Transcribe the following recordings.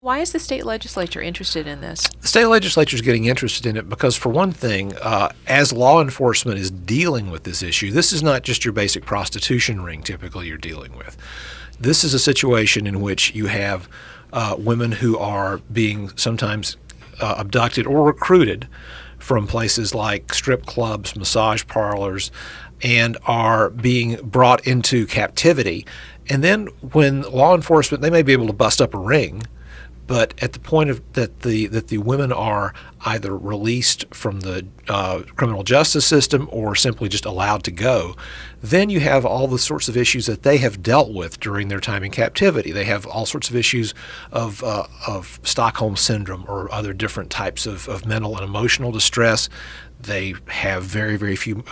Why is the state legislature interested in this? The state legislature is getting interested in it because, for one thing, as law enforcement is dealing with this issue, this is not just your basic prostitution ring typically you're dealing with. This is a situation in which you have women who are being sometimes abducted or recruited from places like strip clubs, massage parlors, and are being brought into captivity. And then when law enforcement, they may be able to bust up a ring, but at the point of that the women are either released from the criminal justice system or simply just allowed to go, then you have all the sorts of issues that they have dealt with during their time in captivity. They have all sorts of issues of Stockholm syndrome or other different types of mental and emotional distress. They have very, very few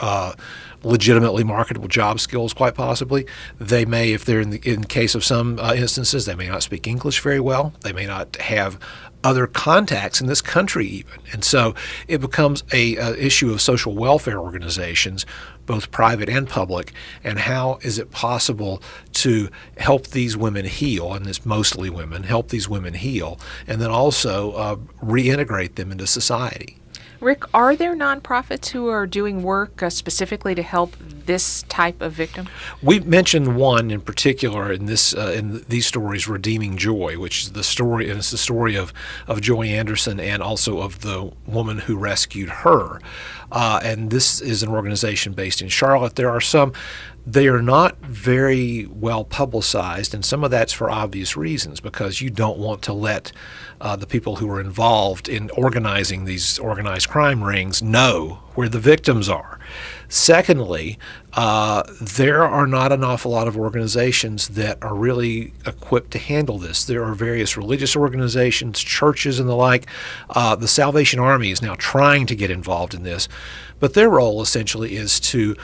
legitimately marketable job skills, quite possibly. They may, if they're in case of some instances, they may not speak English very well. They may not have other contacts in this country even. And so it becomes a issue of social welfare organizations, both private and public, and how is it possible to help these women heal, and it's mostly women, help these women heal, and then also reintegrate them into society. Rick, are there nonprofits who are doing work specifically to help this type of victim? We mentioned one in particular in these stories, Redeeming Joy, which is the story, and it's the story of Joy Anderson and also of the woman who rescued her. And this is an organization based in Charlotte. There are some. They are not very well publicized, and some of that's for obvious reasons, because you don't want to let the people who are involved in organizing these organized crime rings know where the victims are. Secondly, there are not an awful lot of organizations that are really equipped to handle this. There are various religious organizations, churches, and the like. The Salvation Army is now trying to get involved in this, but their role essentially is to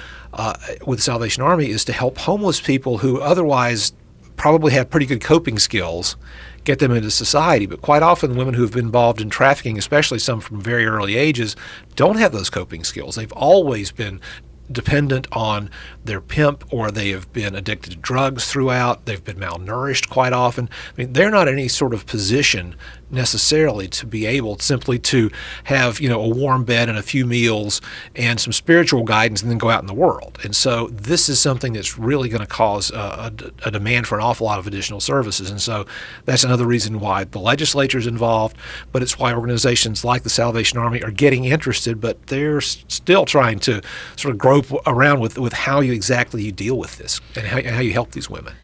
with the Salvation Army is to help homeless people who otherwise probably have pretty good coping skills, get them into society. But quite often women who have been involved in trafficking, especially some from very early ages, don't have those coping skills. They've always been dependent on their pimp, or they have been addicted to drugs throughout. They've been malnourished quite often. I mean, they're not in any sort of position necessarily to be able simply to have, a warm bed and a few meals and some spiritual guidance and then go out in the world. And so this is something that's really going to cause a demand for an awful lot of additional services. And so that's another reason why the legislature is involved, but it's why organizations like the Salvation Army are getting interested, but they're still trying to sort of grope around with how exactly you deal with this and how you help these women.